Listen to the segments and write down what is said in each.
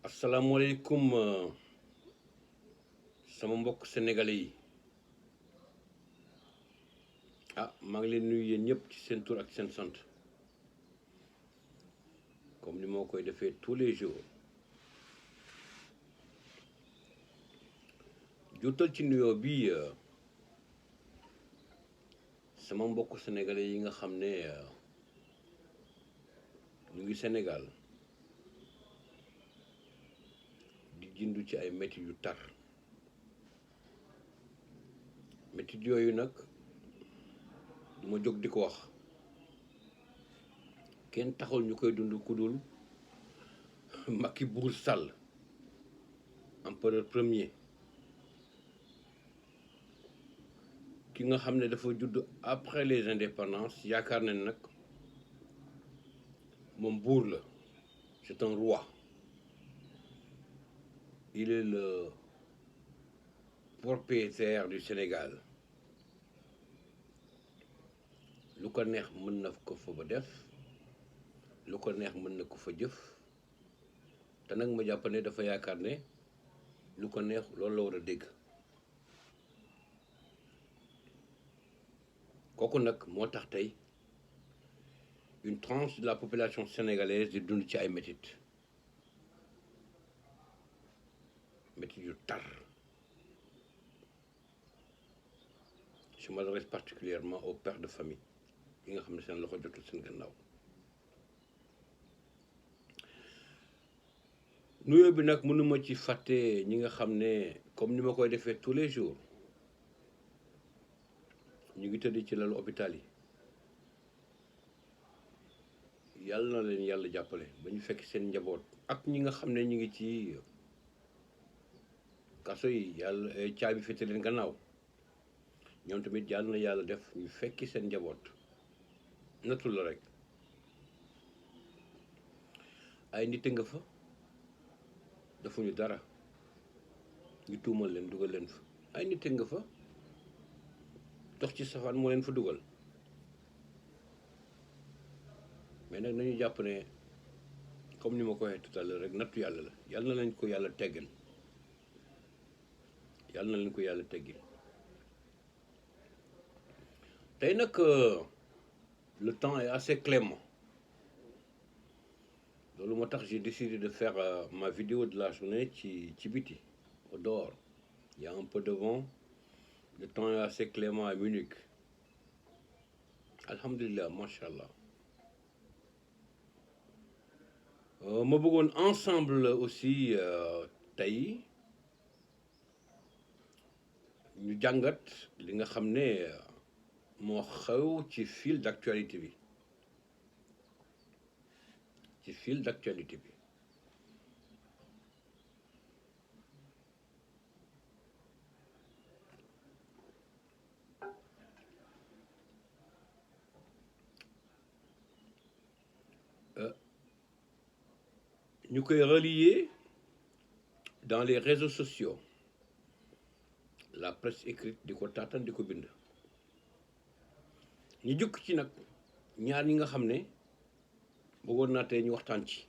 Assalamualaikum sama mbokk sénégalais yi maa ngi leen nuyu yéen ñëpp ci seen tur ak seen sant comme ni moo koy defee tous les jours jotal ci nuyoo bi sama mbokk sénégalais yi nga xam ne ñu ngi Sénégal di jindu ci ay métit yu tar métit yooyu nag du ma jóg di ko wax kenn taxul ñu koy dund ku dul Macky Buur Sall empereur premier ki nga xam ne dafa judd après les indépendances yaakaar nañ nag moom buur la, c'est un roi. Il est le propriétaire du Sénégal. lu ko neex mën na ko fa ba def lu ko neex mën na ko fa jëf te nag ma jàpp ne dafa yaakaar ne lu ko neex loolu la war a dégg kooku nag moo tax tey une tranche de la population sénégalaise di dund ci ay métit yu tar. Je m'adresse particulièrement aux pères de famille yi nga xam ne seen loxo jotul seen gannaaw nuyoo bi nag mënuma ci fàtte ñi nga xam ne comme ni ma koy defee tous les jours ñu ngi tëdd ci lalu hôpital yi yàlla na leen yàlla jàppale ba ñu fekk seen njaboot ak ñi nga xam ne ñu ngi ci kaso yi yàlla caabi féete leen gannaaw ñoom tamit yàlla na yàlla def ñu fekki seen njaboot natul la rek ay nit nga fa defuñu dara ñu tuumal leen dugal leen fa ay nit nga fa dox ci safaan moo leen fa dugal mais nag nañu jàpp ne comme ni ma ko waxee tout à l'heure rek nattu yàlla la yàlla na leen ko yàlla teggil yàlla na leen ko yàlla teggil tey nag le temps est assez clément loolu moo tax j'ai décidé de faire ma vidéo de la journée ci biti au dehors. Il y a un peu de vent, le temps est assez clément à Munich alhamdulillah machallah ma bëggoon ensemble aussi tey ñu jàngat li nga xam ne moo xew ci fil d'actualité bi ñu koy relayer dans les réseaux sociaux, la presse écrite di ko taatan di ko bind ñu jukk ci nag ñaar ñi nga xam ne bëggoon naa tey ñu waxtaan ci.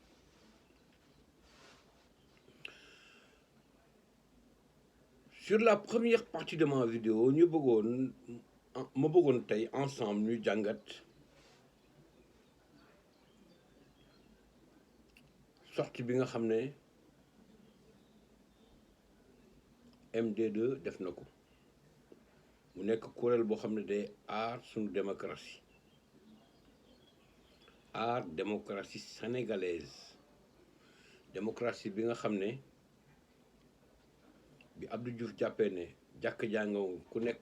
Sur la première partie de ma vidéo ma bëggoon tey ensemble ñu jàngat sortie bi nga xam ne MD2 def na ko mu nekk kuréel boo xam ne day aar suñu démocratie aar démocratie sénégalaise démocratie bi nga xam ne bi Abdou Diouf jàppee ne jàkk jàngaw ku nekk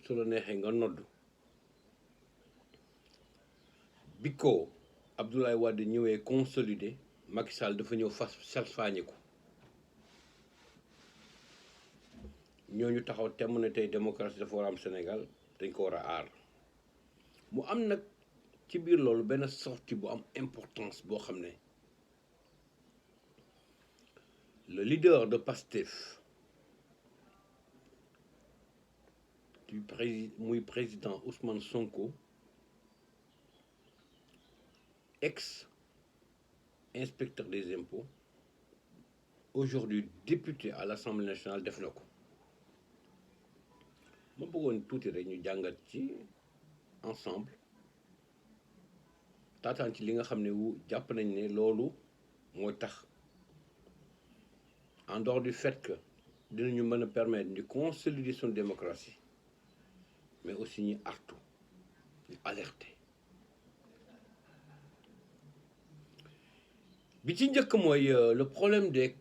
su la neexee nga nodd bi ko Abdoulaye Wade ñëwee consolidé Macky Sall dafa ñëw salfaañe ko ñooñu taxaw temm ne tey démocratie dafa war a am Sénégal dañ ko war a aar mu am nag ci biir loolu benn sortie bu am importance boo xam ne le leader de PASTEF muy président Ousmane Sonko ex inspecteur des impôts aujourd'hui député à l'Assemblée nationale def na ko ma bëggoon tuuti rek ñu jàngat ci ensemble taataan ci li nga xam ne jàpp nañ ne loolu mooy tax en dehors du fait que dinañu mën a permettre ñu consolider suñu démocratie mais aussi ñu artu ñu alerter bi ci njëkk mooy le problème des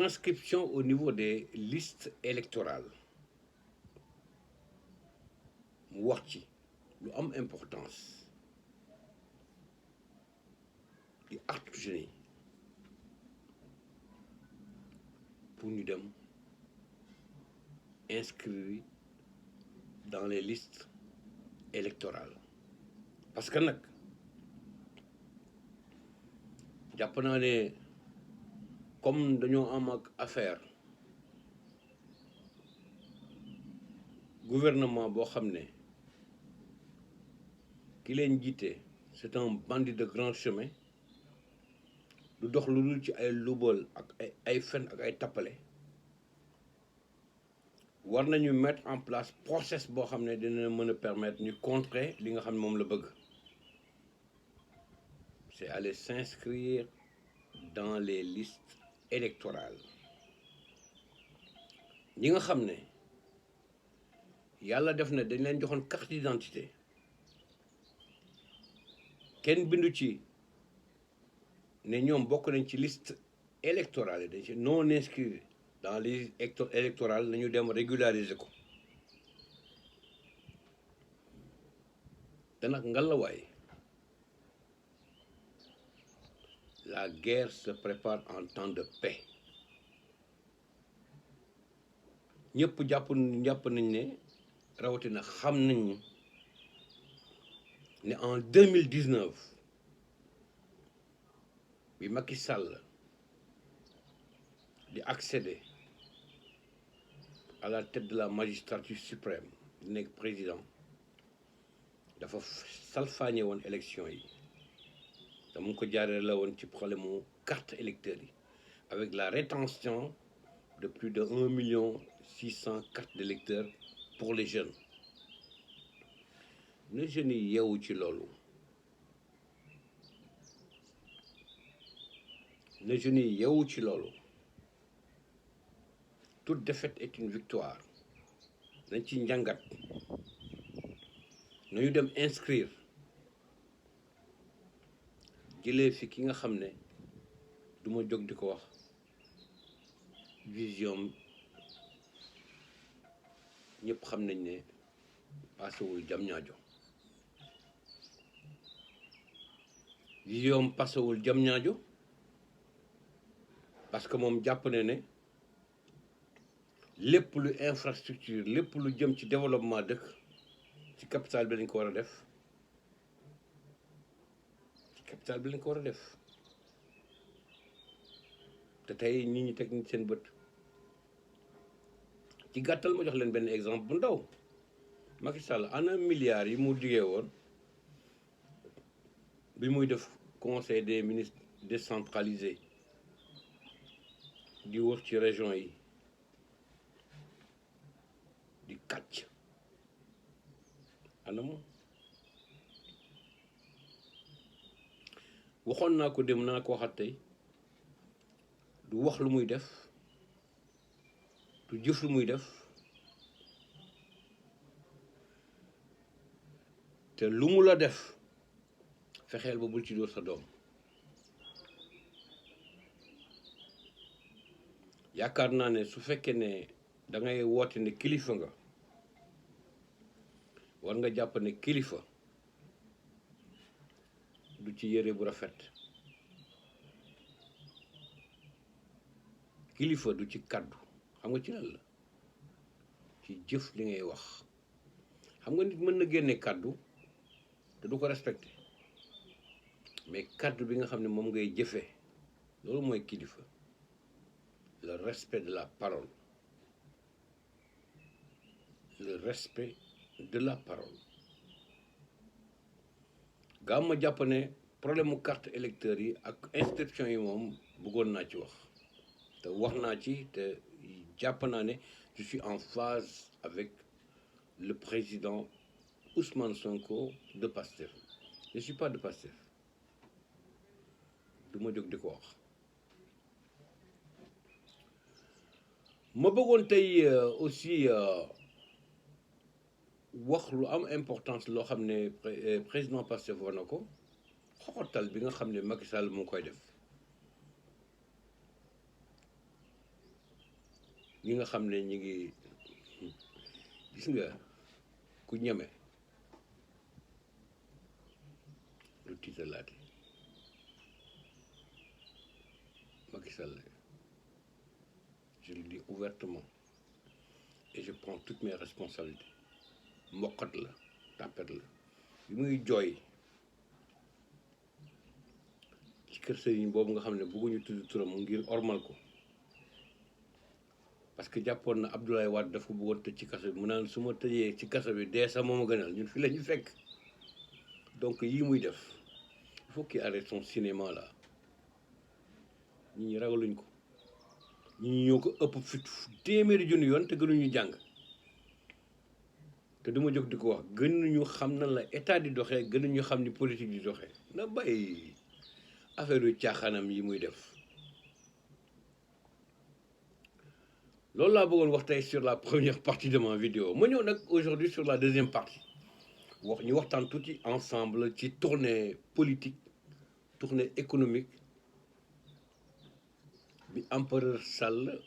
inscriptions au niveau des listes électorales mu wax ci lu am importance di artu jeunes yi pour ñu dem inscrire dans les listes électorales parce que nag jàpp naa ne comme dañoo am ak affaire gouvernement boo xam ne ki leen jiite c'est un bandit de grand chemin du dox lu dul ci ay lubal ak ay fen ak ay tappale war nañu mettre en place process boo xam ne dina mën a permettre ñu contrer li nga xam ne moom la bëgg c'est aller s'inscrire dans les listes électorales ñi nga xam ne yàlla def na dañ leen joxoon carte d'identité kenn bindu ci ne ñoom bokk nañ ci liste électorale yi dañ ci non inscrit dans les listes électorales nañu dem régulariser ko te nag ngalawaay la guerre se prépare en temps de paix ñëpp jàpp nañ ne rawatina xam nañ ne en 2019 bi Macky Sall di accéder à la tête de la magistrature suprême di nekk président dafa salfaañe woon élection yi te mu ngi ko jaaree la woon ci problème mu carte électeur yi avec la rétention de plus de 1,6 million cartes d'électeurs pour les jeunes ne jeunes yi yeewu ci loolu ne jeunes yi yeewu ci loolu toute défaite est une victoire nañ ci njàngat nañu dem inscrire jëlee fi ki nga xam ne du ma jóg di ko wax vision ñëpp xam nañ ne passewul Diamniadio vision passewul Diamniadio parce que moom jàpp na ne lépp lu infrastructure lépp lu jëm ci développement dëkk ci capital bi lañ ko war a def ci capital bi lañ ko war a def te tey nit ñi teg nit seen bët ci gàttal ma jox leen benn exemple bu ndaw Macky Sall ana milliards yi mu diggee woon bi muy def conseil des ministres décentralisé di wër ci région yi di kàcc ana moom waxoon naa ko dem naa ko waxat tey du wax lu muy def du jëf lu muy def te lu mu la def fexeel ba bul ci dóor sa doom yaakaar naa ne su fekkee ne da ngay woote ne kilifa nga war nga jàpp ne kilifa du ci yére bu rafet kilifa du ci kàddu xam nga ci lan la ci jëf li ngay wax xam nga nit mën na génne kàddu te du ko respecté mais kàddu bi nga xam ne moom ngay jëfee loolu mooy kilifa le respect de la parole le respect de la parole gaa ma jàpp ne problème mu carte électeur yi ak inscription yi moom bëggoon naa ci wax te wax naa ci te jàpp naa ne je suis en phase avec le président Ousmane Sonko de Pastef. Je suis pas de Pastef du ma jóg di ko wax. ma bëggoon tey aussi wax lu am importance loo xam ne président Pastef war na ko xoxotal bi nga xam ne Macky Sall mu ngi koy def ñi nga xam ne ñi ngi gis nga ku ñeme lu tiitalaate Macky Sall, je le dis ouvertement et je prends toutes mes responsabilités mboqat la tàppet la bi muy jooy ci kër sëriñ boobu nga xam ne bëgguñu tudd turam ngir ormal ko parce que jàppoon na Abdoulaye Wade daf ko bëggoon tëj ci kaso bi mu naan su ma tëjee ci kaso bi dee sax moo ma gënal ñun fi la ñu fekk. Donc yii muy def il faut qu'il arrête son cinéma là ñi ragaluñ ko ñi ñoo ko ëpp fit téeméeri junni yoon te gënuñu jàng te duma jóg di ko wax gënuñu xam na la état di doxee gënuñu xam ni politique di doxee na bàyyi affaire yu caaxaanam yi muy def. loolu laa bëggoon wax tey sur la première partie de ma vidéo ma ñëw nag aujourd'hui sur la deuxième partie ñu waxtaan tuuti ensemble ci tournée politique tournée économique bi empereur Sall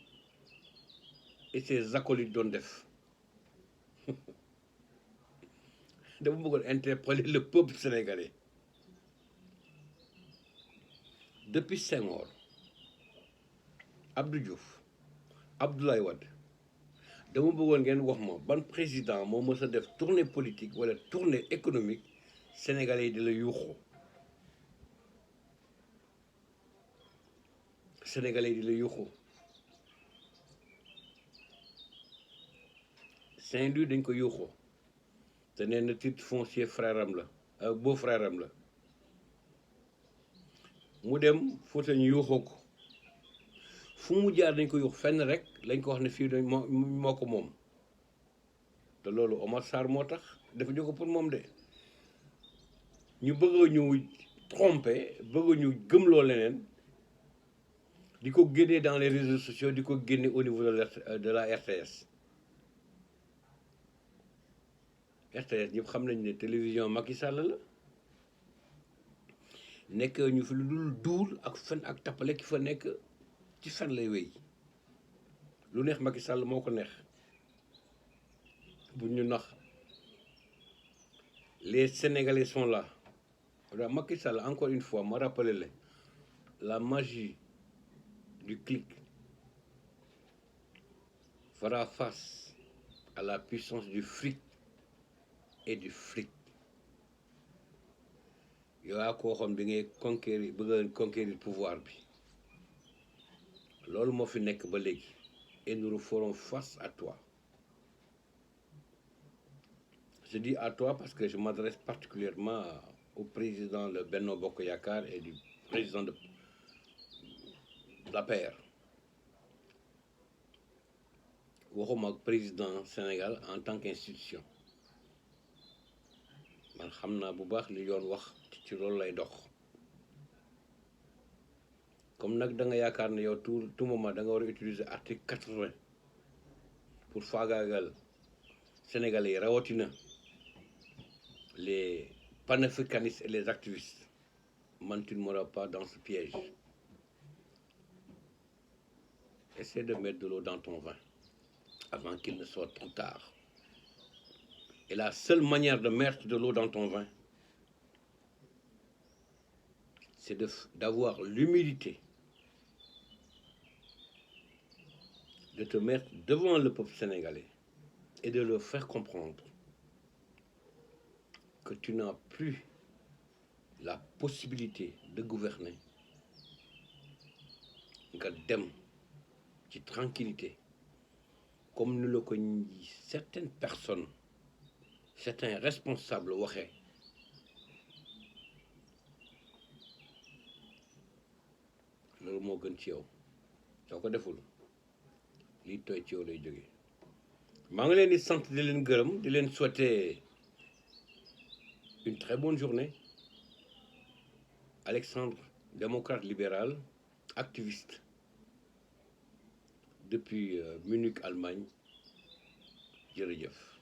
et ses acolytes doon def dama bëggoon interpeller le peuple sénégalais depuis Senghor Abdou Diouf Abdoulaye Wade dama bëggoon ngeen wax ma ban président moo mës a def tournée politique wala tournée économique sénégalais yi di la yuuxoo sénégalais yi di la yuuxoo Saint-Louis dañ ko yuuxoo te nee na titre foncier frère am la beau frère am la mu dem Fouta ñu yuuxoo ko fu mu jaar dañ ko yuux fenn rek lañ ko wax ne fii moo ko moom te loolu Omar Sarr moo tax dafa ñu ko pour moom de ñu bëgg ñu tromper bëgg ñu gëmloo leneen di ko génne dans les réseaux sociaux di ko génne au niveau de la RTS RTS ñëpp xam nañ ne télévision Macky Sall la nekk ñu fi lu dul duul ak fen ak tappale ki fa nekk ci fen lay wéy lu neex Macky Sall moo ko neex bu ñu nax les Sénégalais sont là Macky Sall encore une fois ma rappelé la magie du clic fera face à la puissance du fric et du flic yow yaa koo xam bi ngay conquérir bëgg a conquérir pouvoir bi loolu moo fi nekk ba léegi et nous ferons face à toi. Je dis à toi parce que je m'adresse particulièrement au président de Benno Bokk Yakaar et du président de l'APR waxuma ak président Sénégal en tant qu'institution man xam naa bu baax li yoon wax ci loolu lay dox comme nag da nga yaakaar ne yow tout moment da nga war a utiliser article 80 pour faagaagal Sénégalais yi rawatina les panafricanistes et les activistes man tu ne m'auras pas dans ce piège. Essaie de mettre de l'eau dans ton vin avant qu'il ne soit trop tard. Et la seule manière de mettre de l'eau dans ton vin, c'est d'avoir l'humilité de te mettre devant le peuple sénégalais et de leur faire comprendre que tu n'as plus la possibilité de gouverner nga dem ci tranquillité comme ni la ko certaines personnes certains responsables waxee loolu moo gën ci yow soo ko deful lii tooy ci yow lay jóge maa ngi leen di sant di leen gërëm di leen souhaiter une très bonne journée. Alexandre, démocrate libéral, activiste depuis Munich, Allemagne. Jërëjëf.